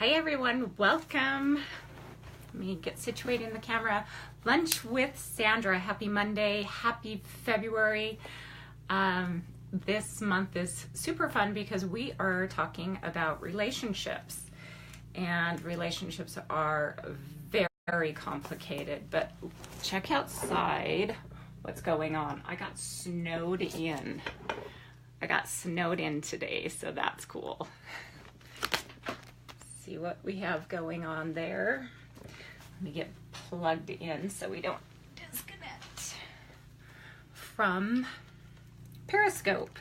Hi everyone, welcome. Let me get situated in the camera. Lunch with Sandra. Happy Monday, happy February. This month is super fun because we are talking about relationships. And relationships are very complicated, but check outside what's going on. I got snowed in. Today, so that's cool. See what we have going on there. Let me get plugged in so we don't disconnect from Periscope.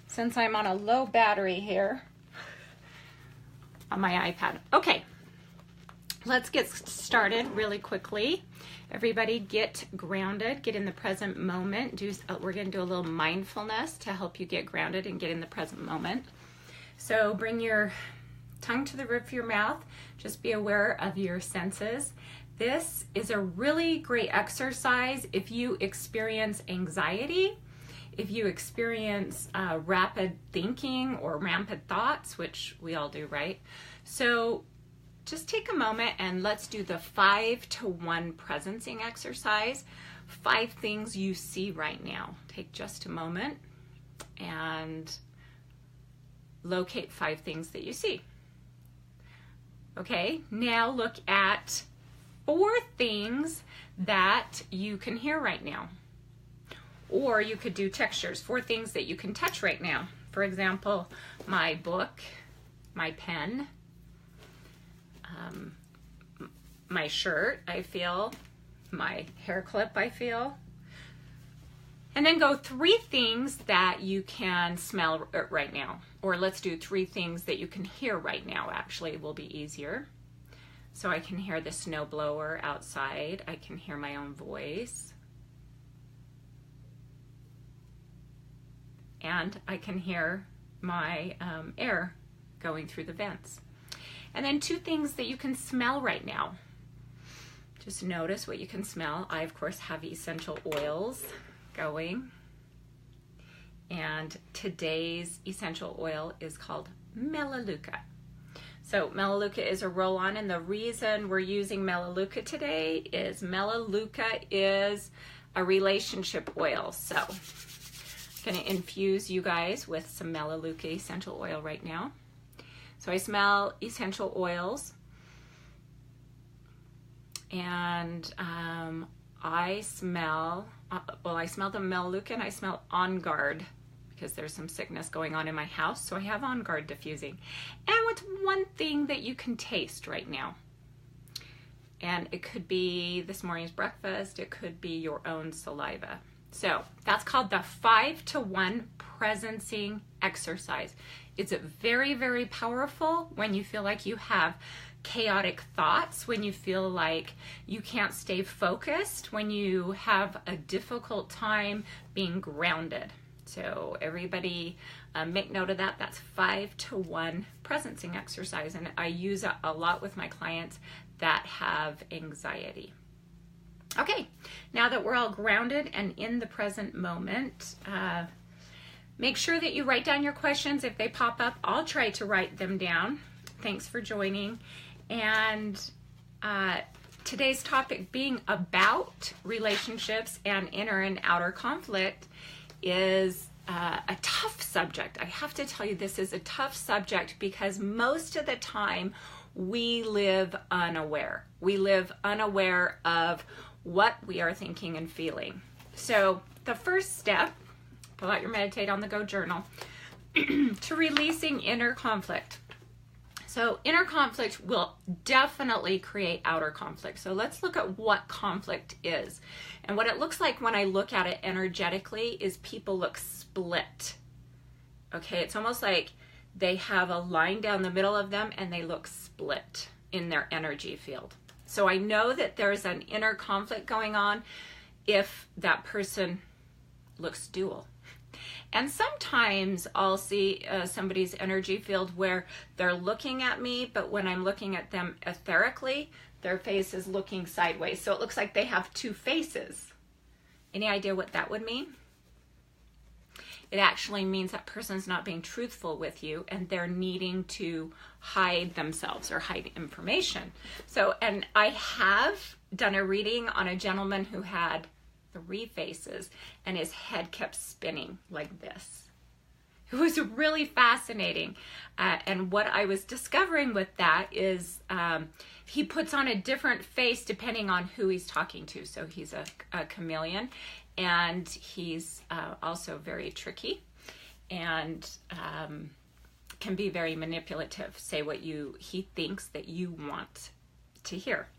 Since I'm on a low battery here on my iPad. Okay, let's get started really quickly. Everybody get grounded, get in the present moment. We're going to do a little mindfulness to help you get grounded and get in the present moment. So bring your tongue to the roof of your mouth. Just be aware of your senses. This is a really great exercise if you experience anxiety, if you experience rapid thinking or rampant thoughts, which we all do, right? So just take a moment and let's do the 5-to-1 presencing exercise. 5 things you see right now. Take just a moment and locate 5 things that you see. Okay, now look at 4 things that you can hear right now. Or you could do textures, 4 things that you can touch right now. For example, my book, my pen, my shirt, I feel, my hair clip, I feel. And then go 3 things that you can smell right now. Or let's do 3 things that you can hear right now, actually, will be easier. So I can hear the snow blower outside. I can hear my own voice. And I can hear my air going through the vents. And then 2 things that you can smell right now. Just notice what you can smell. I, of course, have essential oils going. And today's essential oil is called Melaleuca. So Melaleuca is a roll-on, and the reason we're using Melaleuca today is Melaleuca is a relationship oil. So I'm going to infuse you guys with some Melaleuca essential oil right now. So I smell essential oils, and I smell the Melaleuca, and I smell On Guard because there's some sickness going on in my house, so I have On Guard diffusing. And what's one thing that you can taste right now? And it could be this morning's breakfast, it could be your own saliva. So that's called the 5-to-1 presencing exercise. It's very powerful when you feel like you have chaotic thoughts, when you feel like you can't stay focused, when you have a difficult time being grounded. So everybody make note of that. That's 5-to-1 presencing exercise, and I use it a lot with my clients that have anxiety. Okay, now that we're all grounded and in the present moment, make sure that you write down your questions. If they pop up, I'll try to write them down. Thanks for joining. And today's topic being about relationships and inner and outer conflict is a tough subject. I have to tell you, this is a tough subject because most of the time we live unaware. We live unaware of what we are thinking and feeling. So the first step, pull out your Meditate on the Go journal, to releasing inner conflict. So inner conflict will definitely create outer conflict. So let's look at what conflict is. And what it looks like when I look at it energetically is people look split. Okay, it's almost like they have a line down the middle of them and they look split in their energy field. So I know that there's an inner conflict going on if that person looks dual. And sometimes I'll see somebody's energy field where they're looking at me, but when I'm looking at them etherically, their face is looking sideways. So it looks like they have 2 faces. Any idea what that would mean? It actually means that person's not being truthful with you and they're needing to hide themselves or hide information. So, and I have done a reading on a gentleman who had 3 faces and his head kept spinning like this. It was really fascinating. And what I was discovering with that is he puts on a different face depending on who he's talking to. So he's a chameleon, and he's also very tricky and can be very manipulative, say what he thinks that you want to hear.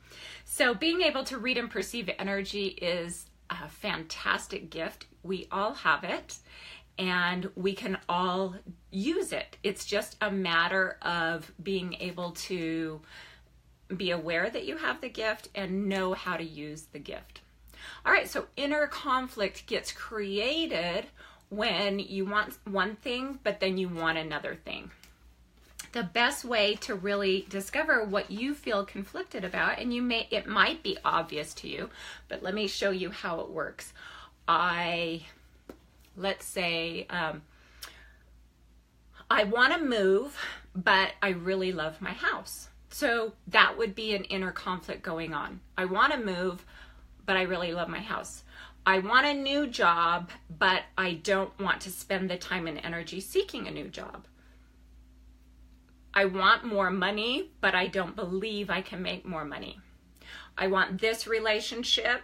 So being able to read and perceive energy is a fantastic gift. We all have it. And we can all use it. It's just a matter of being able to be aware that you have the gift and know how to use the gift. All right, so inner conflict gets created when you want one thing, but then you want another thing. The best way to really discover what you feel conflicted about, and it might be obvious to you, but let me show you how it works. Let's say I want to move, but I really love my house. So that would be an inner conflict going on. I want to move, but I really love my house. I want a new job, but I don't want to spend the time and energy seeking a new job. I want more money, but I don't believe I can make more money. I want this relationship,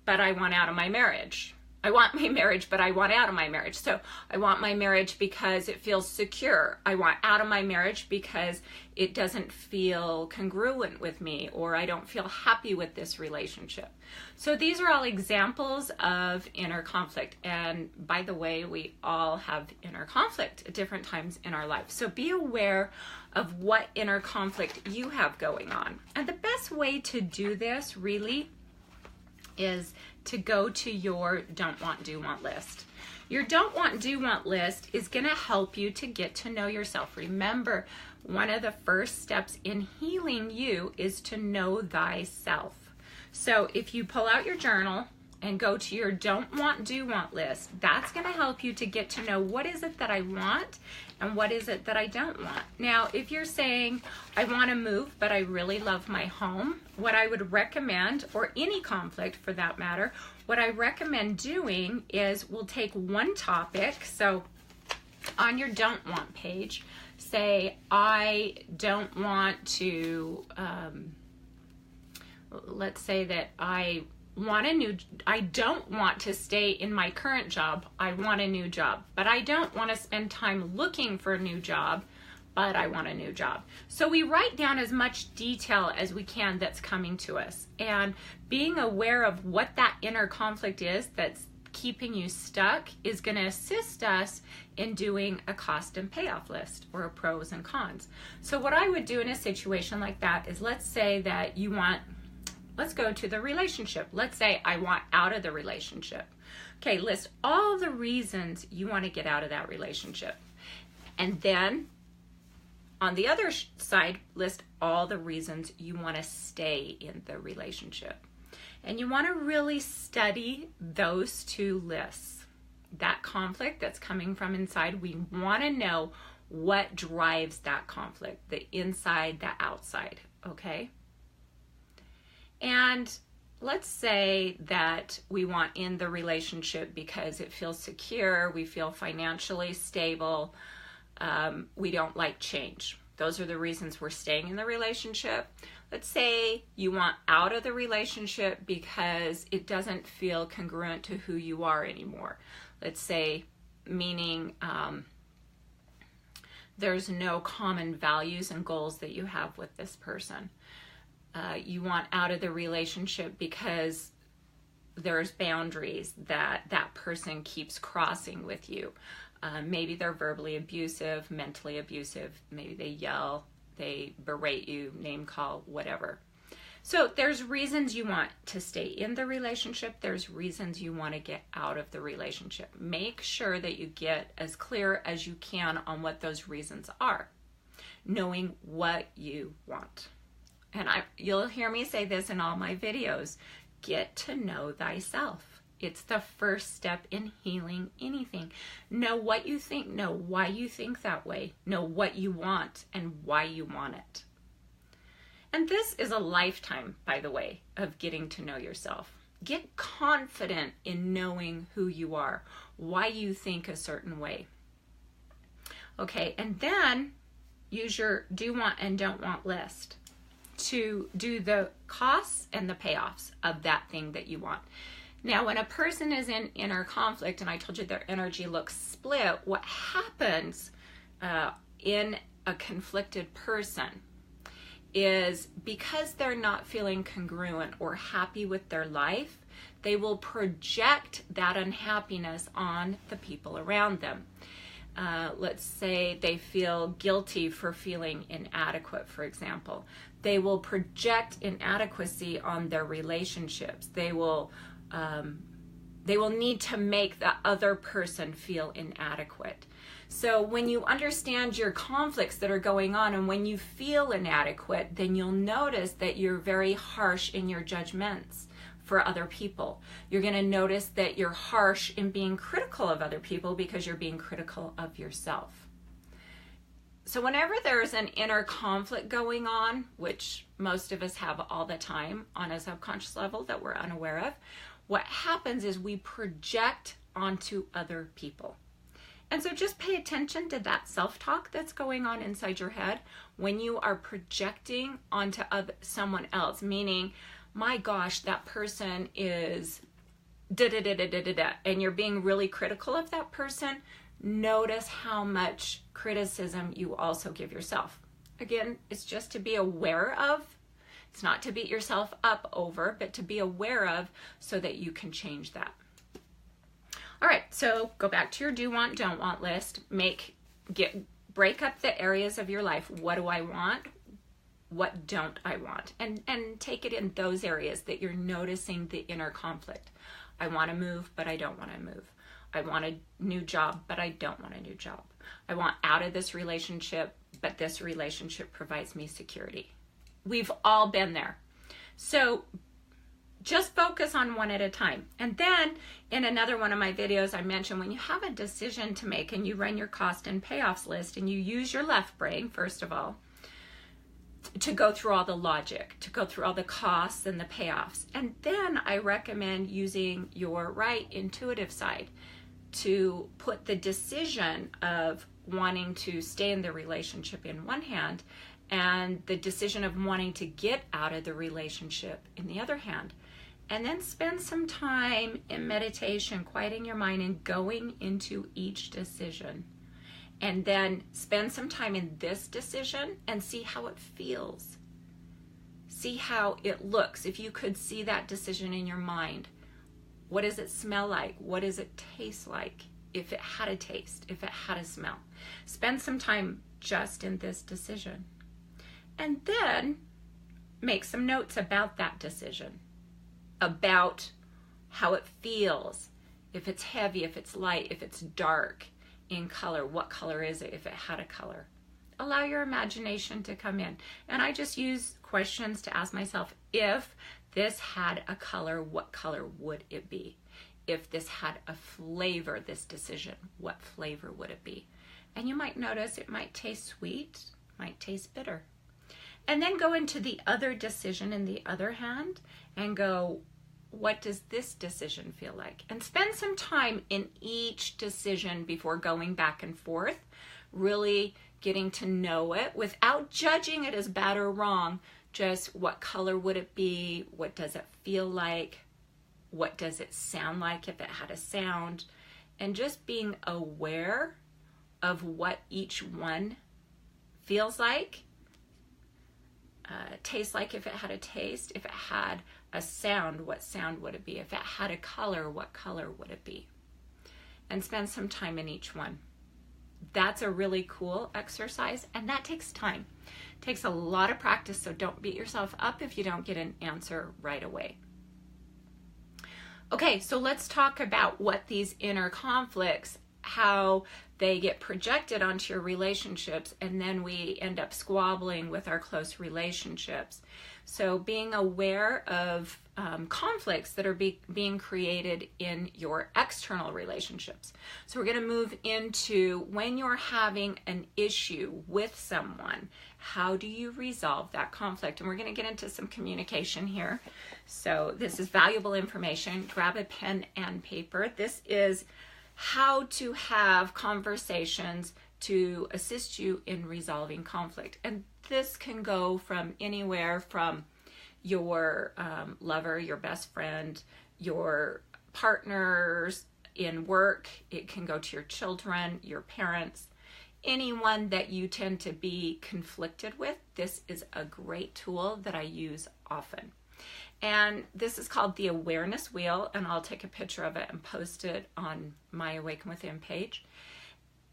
but I want out of my marriage. I want my marriage, but I want out of my marriage. So I want my marriage because it feels secure. I want out of my marriage because it doesn't feel congruent with me, or I don't feel happy with this relationship. So these are all examples of inner conflict. And by the way, we all have inner conflict at different times in our life. So be aware of what inner conflict you have going on. And the best way to do this really is to go to your don't want, do want list. Your don't want, do want list is going to help you to get to know yourself. Remember, one of the first steps in healing you is to know thyself. So if you pull out your journal and go to your don't want, do want list, that's going to help you to get to know what is it that I want and what is it that I don't want. Now, if you're saying, I want to move, but I really love my home, what I would recommend, or any conflict for that matter, what I recommend doing is we'll take one topic. So on your don't want page, say, I don't want to, let's say that I don't want to stay in my current job. I want a new job, but I don't want to spend time looking for a new job, but I want a new job. So we write down as much detail as we can that's coming to us, and being aware of what that inner conflict is that's keeping you stuck is going to assist us in doing a cost and payoff list, or a pros and cons. So what I would do in a situation like that is, let's say that let's go to the relationship. Let's say I want out of the relationship. Okay, list all the reasons you want to get out of that relationship. And then on the other side, list all the reasons you want to stay in the relationship. And you want to really study those two lists. That conflict that's coming from inside, we want to know what drives that conflict, the inside, the outside, okay? And let's say that we want in the relationship because it feels secure, we feel financially stable, we don't like change. Those are the reasons we're staying in the relationship. Let's say you want out of the relationship because it doesn't feel congruent to who you are anymore. Let's say, meaning there's no common values and goals that you have with this person. You want out of the relationship because there's boundaries that that person keeps crossing with you. Maybe they're verbally abusive, mentally abusive. Maybe they yell, they berate you, name call, whatever. So there's reasons you want to stay in the relationship. There's reasons you want to get out of the relationship. Make sure that you get as clear as you can on what those reasons are, knowing what you want. And you'll hear me say this in all my videos, get to know thyself. It's the first step in healing anything. Know what you think, know why you think that way, know what you want and why you want it. And this is a lifetime, by the way, of getting to know yourself. Get confident in knowing who you are, why you think a certain way. Okay, and then use your do want and don't want list to do the costs and the payoffs of that thing that you want. Now, when a person is in inner conflict, and I told you their energy looks split, what happens in a conflicted person is because they're not feeling congruent or happy with their life, they will project that unhappiness on the people around them. Let's say they feel guilty for feeling inadequate, for example. They will project inadequacy on their relationships. They will need to make the other person feel inadequate. So when you understand your conflicts that are going on, and when you feel inadequate, then you'll notice that you're very harsh in your judgments for other people. You're going to notice that you're harsh in being critical of other people because you're being critical of yourself. So whenever there's an inner conflict going on, which most of us have all the time on a subconscious level that we're unaware of, what happens is we project onto other people. And so just pay attention to that self-talk that's going on inside your head when you are projecting onto someone else, meaning, my gosh, that person is da-da-da-da-da-da-da, and you're being really critical of that person. Notice how much criticism you also give yourself. Again, it's just to be aware of. It's not to beat yourself up over, but to be aware of so that you can change that. All right, so go back to your do want, don't want list. Break up the areas of your life. What do I want? What don't I want? And take it in those areas that you're noticing the inner conflict. I want to move, but I don't want to move. I want a new job, but I don't want a new job. I want out of this relationship, but this relationship provides me security. We've all been there. So just focus on one at a time. And then in another one of my videos, I mentioned when you have a decision to make and you run your cost and payoffs list and you use your left brain, first of all, to go through all the logic, to go through all the costs and the payoffs. And then I recommend using your right intuitive side to put the decision of wanting to stay in the relationship in one hand and the decision of wanting to get out of the relationship in the other hand. And then spend some time in meditation, quieting your mind and going into each decision. And then spend some time in this decision and see how it feels. See how it looks. If you could see that decision in your mind, what does it smell like? What does it taste like? If it had a taste, if it had a smell. Spend some time just in this decision. And then make some notes about that decision, about how it feels, if it's heavy, if it's light, if it's dark in color, what color is it if it had a color. Allow your imagination to come in. And I just use questions to ask myself, if this had a color, what color would it be? If this had a flavor, this decision, what flavor would it be? And you might notice it might taste sweet, might taste bitter. And then go into the other decision in the other hand and go, what does this decision feel like? And spend some time in each decision before going back and forth, really getting to know it without judging it as bad or wrong. Just what color would it be? What does it feel like? What does it sound like if it had a sound? And just being aware of what each one feels like, tastes like if it had a taste. If it had a sound, what sound would it be? If it had a color, what color would it be? And spend some time in each one. That's a really cool exercise, and that takes time. It takes a lot of practice, so don't beat yourself up if you don't get an answer right away. Okay, so let's talk about what these inner conflicts, how they get projected onto your relationships, and then we end up squabbling with our close relationships. So being aware of conflicts that are being created in your external relationships. So we're going to move into when you're having an issue with someone, how do you resolve that conflict? And we're going to get into some communication here. So this is valuable information. Grab a pen and paper. This is how to have conversations to assist you in resolving conflict. And this can go from anywhere from your lover, your best friend, your partners in work. It can go to your children, your parents, anyone that you tend to be conflicted with. This is a great tool that I use often. And this is called the awareness wheel, and I'll take a picture of it and post it on my Awaken Within page.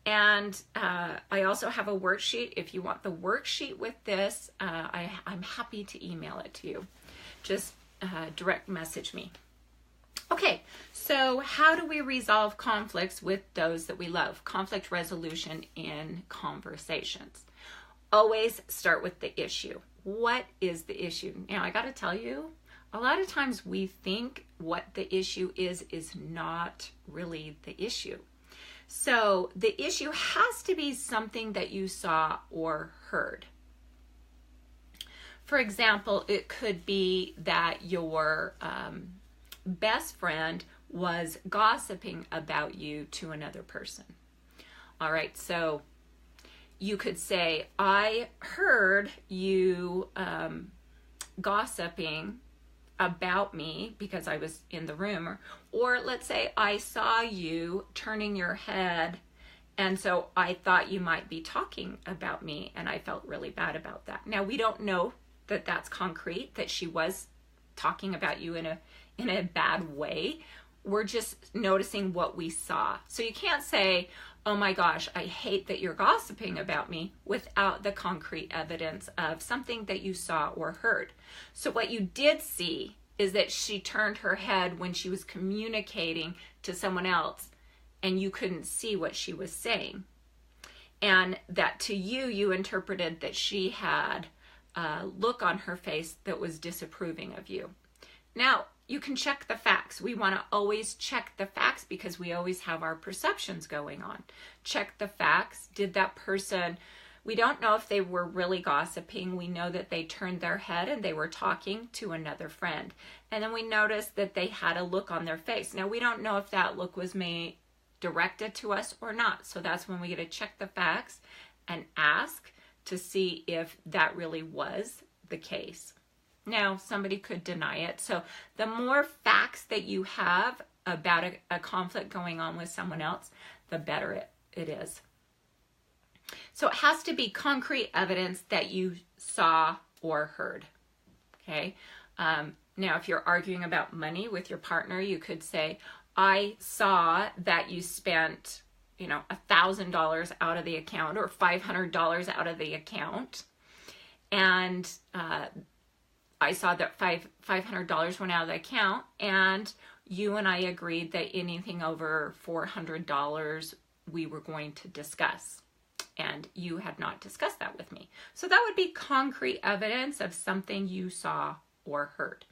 And I also have a worksheet. If you want the worksheet with this, I'm happy to email it to you. Just direct message me. Okay, so how do we resolve conflicts with those that we love? Conflict resolution in conversations. Always start with the issue. What is the issue? Now, I got to tell you, a lot of times we think what the issue is not really the issue. So the issue has to be something that you saw or heard. For example, it could be that your best friend was gossiping about you to another person. All right, so you could say, I heard you gossiping about me because I was in the room, or let's say I saw you turning your head and so I thought you might be talking about me and I felt really bad about that. Now, we don't know that that's concrete, that she was talking about you in a bad way. We're just noticing what we saw. So you can't say, oh my gosh, I hate that you're gossiping about me, without the concrete evidence of something that you saw or heard. So what you did see is that she turned her head when she was communicating to someone else and you couldn't see what she was saying. And that to you, you interpreted that she had a look on her face that was disapproving of you. Now, you can check the facts. We want to always check the facts because we always have our perceptions going on. Check the facts. Did that person, we don't know if they were really gossiping. We know that they turned their head and they were talking to another friend. And then we noticed that they had a look on their face. Now, we don't know if that look was directed to us or not. So that's when we get to check the facts and ask to see if that really was the case. Now, somebody could deny it. So the more facts that you have about a conflict going on with someone else, the better it is. So it has to be concrete evidence that you saw or heard. Okay. Now, if you're arguing about money with your partner, you could say, I saw that you spent, $1,000 out of the account or $500 out of the account. And I saw that $500 went out of the account, and you and I agreed that anything over $400 we were going to discuss. And you had not discussed that with me. So that would be concrete evidence of something you saw or heard.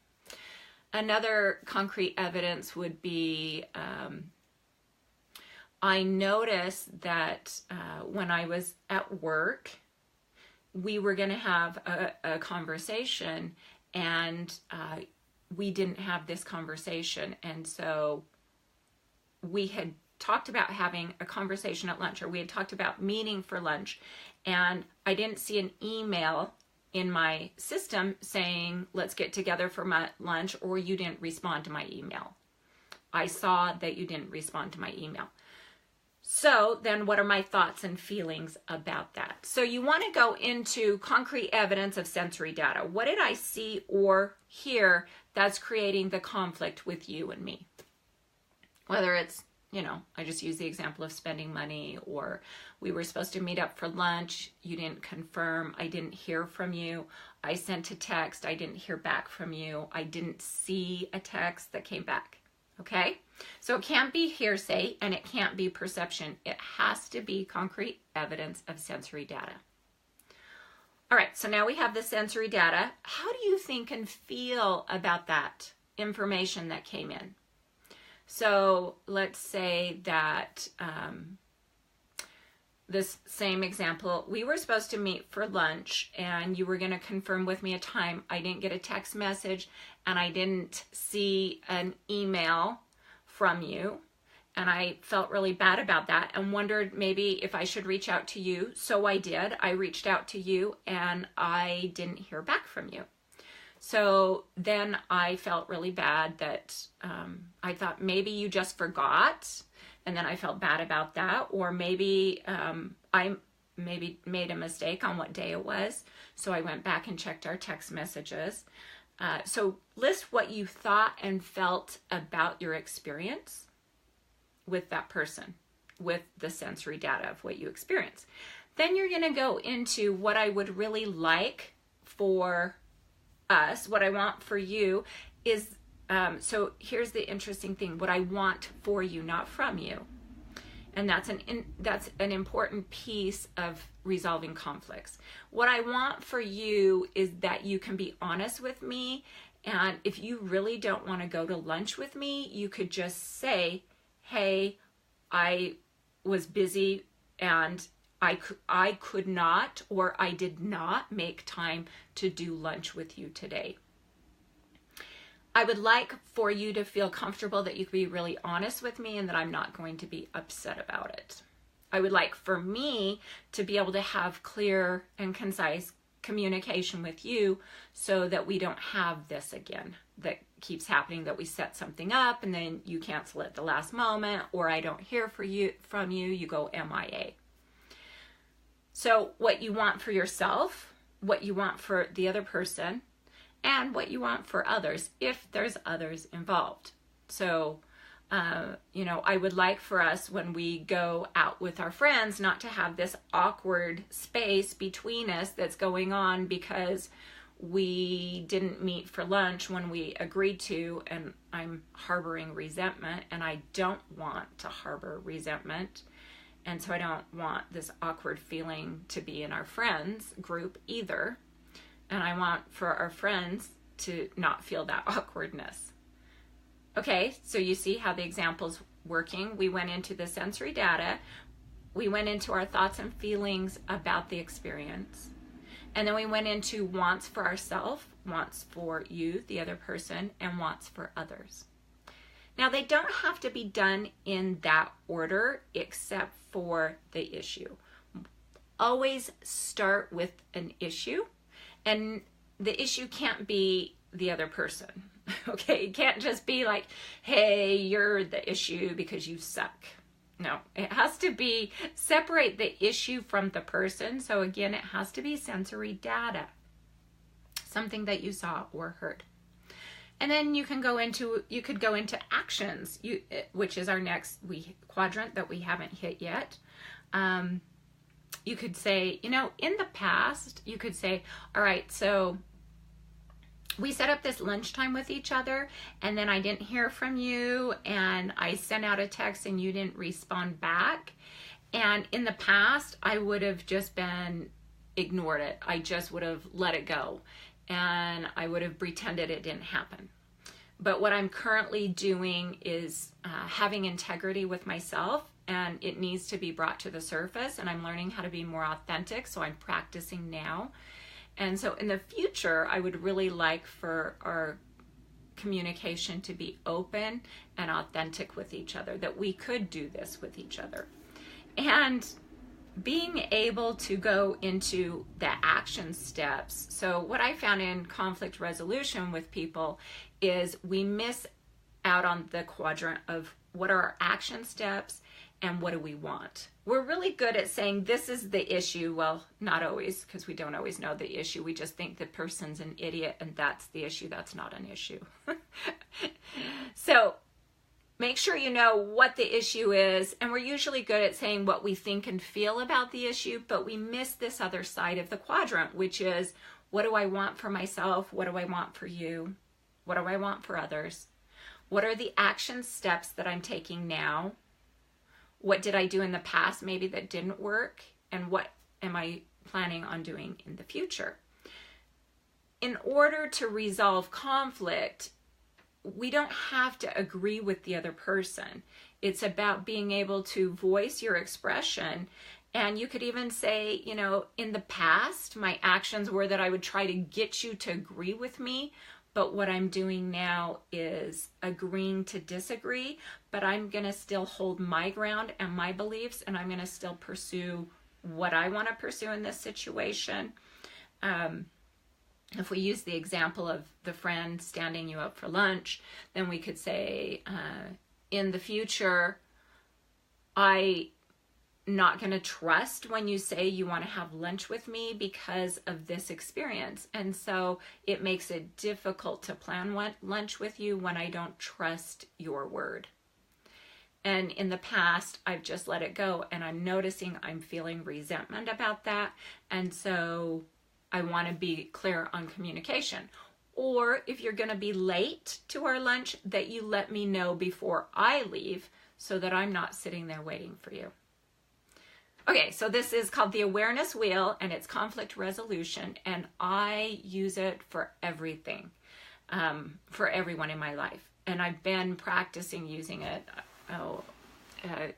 Another concrete evidence would be, I noticed that when I was at work, we were going to have a conversation, and we didn't have this conversation. And so we had talked about having a conversation at lunch, or we had talked about meeting for lunch, and I didn't see an email in my system saying, let's get together for my lunch, or you didn't respond to my email. I saw that you didn't respond to my email. So then what are my thoughts and feelings about that? So you want to go into concrete evidence of sensory data. What did I see or hear that's creating the conflict with you and me? Whether it's, I just use the example of spending money, or we were supposed to meet up for lunch, you didn't confirm, I didn't hear from you, I sent a text, I didn't hear back from you, I didn't see a text that came back. Okay? So it can't be hearsay and it can't be perception. It has to be concrete evidence of sensory data. All right, so now we have the sensory data. How do you think and feel about that information that came in? So let's say that this same example, we were supposed to meet for lunch and you were going to confirm with me a time. I didn't get a text message and I didn't see an email from you. And I felt really bad about that and wondered maybe if I should reach out to you. So I did. I reached out to you and I didn't hear back from you. So then I felt really bad that I thought maybe you just forgot. And then I felt bad about that. Or maybe I maybe made a mistake on what day it was. So I went back and checked our text messages. So list what you thought and felt about your experience with that person, with the sensory data of what you experience. Then you're going to go into what I would really like for us, what I want for you is, so here's the interesting thing, what I want for you, not from you. And that's an important piece of resolving conflicts. What I want for you is that you can be honest with me. And if you really don't want to go to lunch with me, you could just say, hey, I was busy and I could not, or I did not make time to do lunch with you today. I would like for you to feel comfortable that you can be really honest with me and that I'm not going to be upset about it. I would like for me to be able to have clear and concise communication with you so that we don't have this again that keeps happening, that we set something up and then you cancel it at the last moment, or I don't hear from you, you go MIA. So what you want for yourself, what you want for the other person, and what you want for others, if there's others involved. So, I would like for us when we go out with our friends not to have this awkward space between us that's going on because we didn't meet for lunch when we agreed to, and I'm harboring resentment, and I don't want to harbor resentment. And so I don't want this awkward feeling to be in our friends group either. And I want for our friends to not feel that awkwardness. Okay, so you see how the example's working. We went into the sensory data. We went into our thoughts and feelings about the experience. And then we went into wants for ourselves, wants for you, the other person, and wants for others. Now, they don't have to be done in that order except for the issue. Always start with an issue, and the issue can't be the other person. Okay, it can't just be like, hey, you're the issue because you suck. No, it has to be, separate the issue from the person. So again, it has to be sensory data, something that you saw or heard. And then you could go into actions, which is our next quadrant that we haven't hit yet. You could say, in the past, you could say, all right, so we set up this lunchtime with each other, and then I didn't hear from you, and I sent out a text and you didn't respond back. And in the past, I would have just ignored it. I just would have let it go, and I would have pretended it didn't happen. But what I'm currently doing is having integrity with myself, and it needs to be brought to the surface, and I'm learning how to be more authentic, so I'm practicing now. And so in the future, I would really like for our communication to be open and authentic with each other, that we could do this with each other. And being able to go into the action steps. So what I found in conflict resolution with people is we miss out on the quadrant of what are our action steps and what do we want. We're really good at saying this is the issue. Well, not always, because we don't always know the issue. We just think the person's an idiot and that's the issue. That's not an issue. So make sure you know what the issue is. And we're usually good at saying what we think and feel about the issue, but we miss this other side of the quadrant, which is what do I want for myself? What do I want for you? What do I want for others? What are the action steps that I'm taking now? What did I do in the past maybe that didn't work? And what am I planning on doing in the future. In order to resolve conflict, we don't have to agree with the other person. It's about being able to voice your expression. And you could even say, you know, in the past, my actions were that I would try to get you to agree with me. But what I'm doing now is agreeing to disagree. But I'm going to still hold my ground and my beliefs. And I'm going to still pursue what I want to pursue in this situation. If we use the example of the friend standing you up for lunch, then we could say, in the future, I'm not going to trust when you say you want to have lunch with me because of this experience. And so it makes it difficult to plan lunch with you when I don't trust your word. And in the past, I've just let it go, and I'm noticing I'm feeling resentment about that. And so I want to be clear on communication. Or if you're going to be late to our lunch, that you let me know before I leave so that I'm not sitting there waiting for you. Okay, so this is called the awareness wheel, and it's conflict resolution, and I use it for everything, for everyone in my life. And I've been practicing using it. It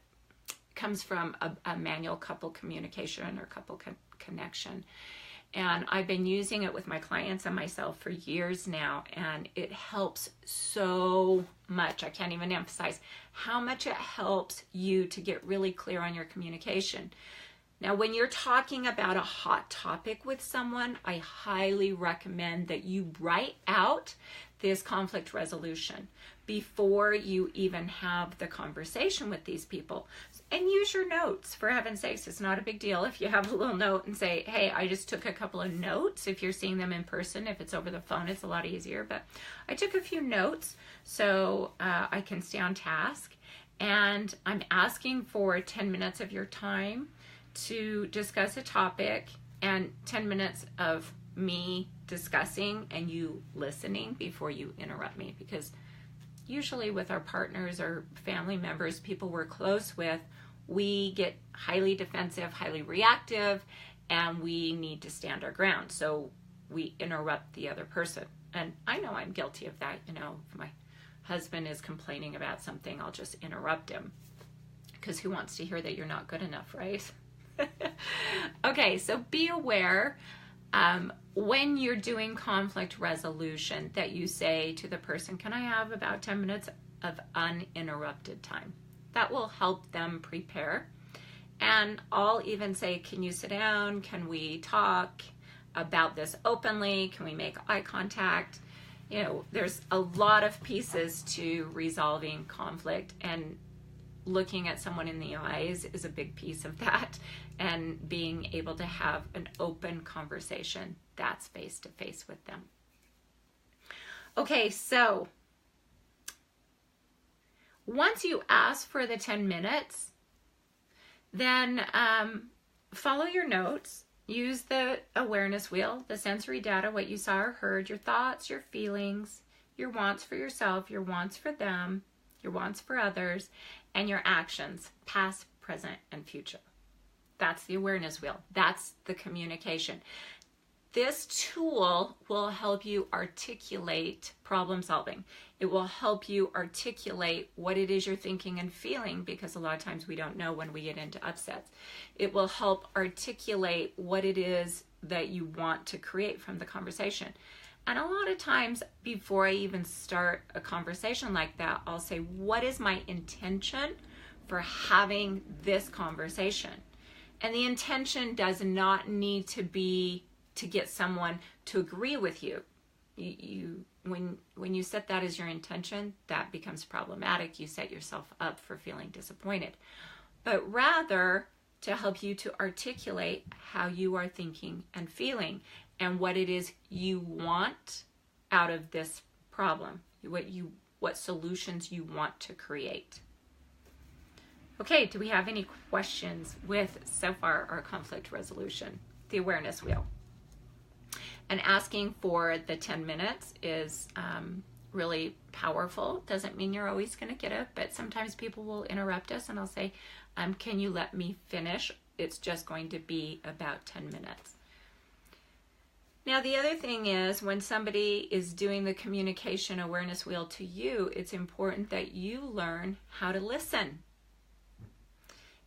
comes from a manual couple communication or couple connection. And I've been using it with my clients and myself for years now, and it helps so much. I can't even emphasize how much it helps you to get really clear on your communication. Now, when you're talking about a hot topic with someone, I highly recommend that you write out this conflict resolution before you even have the conversation with these people. And use your notes, for heaven's sakes. It's not a big deal if you have a little note and say, hey, I just took a couple of notes. If you're seeing them in person, if it's over the phone, it's a lot easier. But I took a few notes so I can stay on task. And I'm asking for 10 minutes of your time to discuss a topic and 10 minutes of me discussing and you listening before you interrupt me. Because usually with our partners or family members, people we're close with, we get highly defensive, highly reactive, and we need to stand our ground. So we interrupt the other person. And I know I'm guilty of that. You know, if my husband is complaining about something, I'll just interrupt him. Because who wants to hear that you're not good enough, right? Okay, so be aware when you're doing conflict resolution that you say to the person, can I have about 10 minutes of uninterrupted time? That will help them prepare. And I'll even say, can you sit down? Can we talk about this openly? Can we make eye contact? You know, there's a lot of pieces to resolving conflict, and looking at someone in the eyes is a big piece of that, and being able to have an open conversation that's face to face with them. Okay, so once you ask for the 10 minutes, then follow your notes. Use the awareness wheel, the sensory data, what you saw or heard, your thoughts, your feelings, your wants for yourself, your wants for them, your wants for others, and your actions, past, present, and future. That's the awareness wheel. That's the communication. This tool will help you articulate problem solving. It will help you articulate what it is you're thinking and feeling, because a lot of times we don't know when we get into upsets. It will help articulate what it is that you want to create from the conversation. And a lot of times before I even start a conversation like that, I'll say, what is my intention for having this conversation? And the intention does not need to be to get someone to agree with you. When you set that as your intention, that becomes problematic. You set yourself up for feeling disappointed. But rather to help you to articulate how you are thinking and feeling and what it is you want out of this problem, what solutions you want to create. Okay, do we have any questions with so far our conflict resolution, the awareness wheel? And asking for the 10 minutes is really powerful. Doesn't mean you're always going to get it, but sometimes people will interrupt us and I'll say, can you let me finish? it's just going to be about 10 minutes. Now, the other thing is when somebody is doing the communication awareness wheel to you, it's important that you learn how to listen.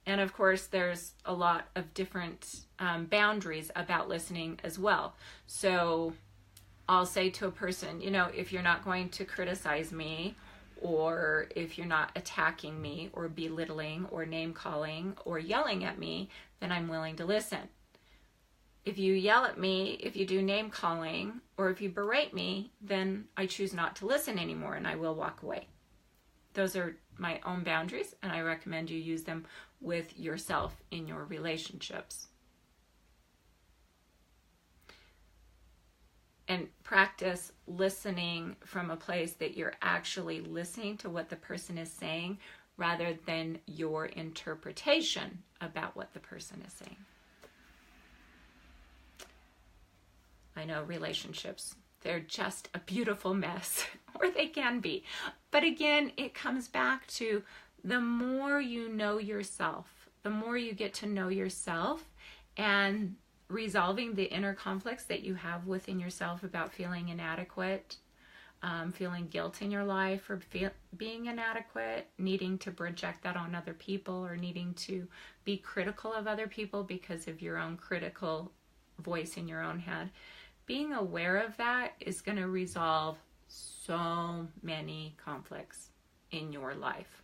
And of course, there's a lot of different boundaries about listening as well. So I'll say to a person, you know, if you're not going to criticize me, or if you're not attacking me or belittling or name calling or yelling at me, then I'm willing to listen. If you yell at me, if you do name calling, or if you berate me, then I choose not to listen anymore and I will walk away. Those are my own boundaries, and I recommend you use them with yourself in your relationships. And practice listening from a place that you're actually listening to what the person is saying rather than your interpretation about what the person is saying. I know relationships, they're just a beautiful mess, or they can be. But again, it comes back to the more you know yourself, the more you get to know yourself, and resolving the inner conflicts that you have within yourself about feeling inadequate, feeling guilt in your life for being inadequate, needing to project that on other people, or needing to be critical of other people because of your own critical voice in your own head. Being aware of that is going to resolve so many conflicts in your life.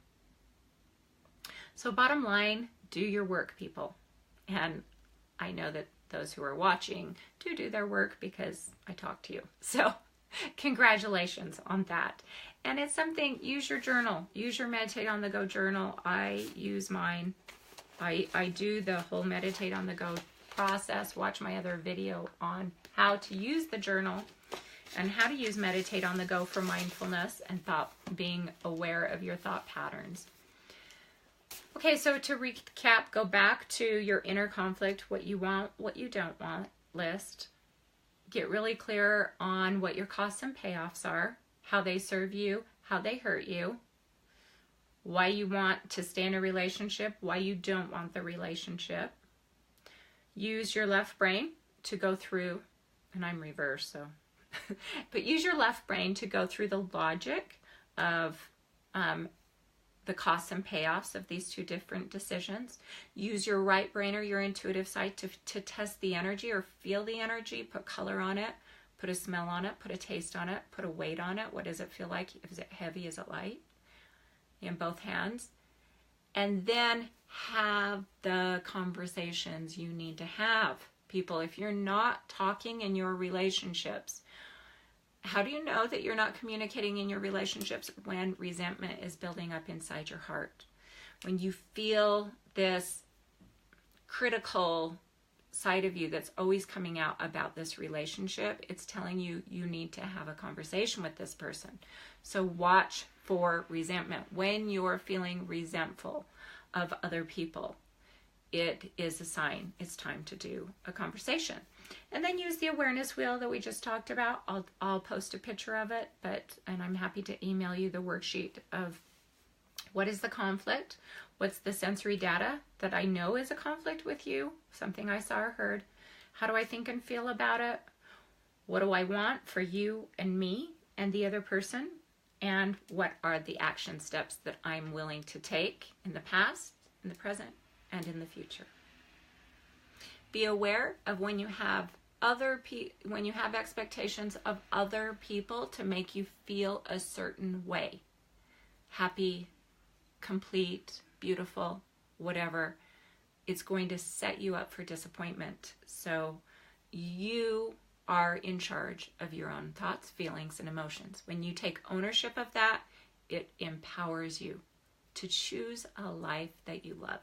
So bottom line, do your work, people. And I know that those who are watching do their work because I talk to you. So congratulations on that. And it's something, use your journal. Use your Meditate on the Go journal. I use mine. I do the whole Meditate on the Go process. Watch my other video on how to use the journal and how to use Meditate on the Go for mindfulness and being aware of your thought patterns. Okay, so to recap, go back to your inner conflict, what you want, what you don't want list. Get really clear on what your costs and payoffs are, how they serve you, how they hurt you, why you want to stay in a relationship, why you don't want the relationship. Use your left brain to go through, and I'm reversed, so, but use your left brain to go through the logic of the costs and payoffs of these two different decisions. Use your right brain or your intuitive side to test the energy or feel the energy, put color on it, put a smell on it, put a taste on it, put a weight on it. What does it feel like? Is it heavy? Is it light? In both hands. And then have the conversations you need to have. People, if you're not talking in your relationships, how do you know that you're not communicating in your relationships? When resentment is building up inside your heart. When you feel this critical side of you that's always coming out about this relationship, it's telling you you need to have a conversation with this person. So watch for resentment. When you're feeling resentful of other people, it is a sign it's time to do a conversation. And then use the awareness wheel that we just talked about. I'll post a picture of it, and I'm happy to email you the worksheet of what is the conflict, what's the sensory data that I know is a conflict with you, something I saw or heard, how do I think and feel about it, what do I want for you and me and the other person, and what are the action steps that I'm willing to take in the past, in the present, and in the future. Be aware of when you have expectations of other people to make you feel a certain way. Happy, complete, beautiful, whatever. It's going to set you up for disappointment. So you are in charge of your own thoughts, feelings, and emotions. When you take ownership of that, it empowers you to choose a life that you love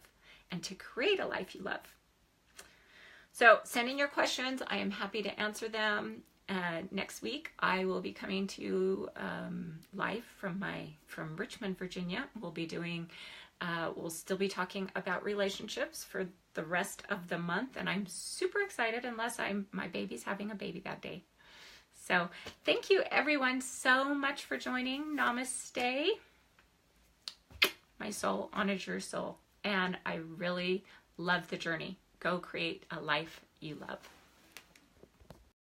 and to create a life you love. So send in your questions. I am happy to answer them. Next week, I will be coming to you live from Richmond, Virginia. We'll still be talking about relationships for the rest of the month, and I'm super excited unless my baby's having a baby that day. So thank you everyone so much for joining. Namaste. My soul honors your soul, and I really love the journey. Go create a life you love.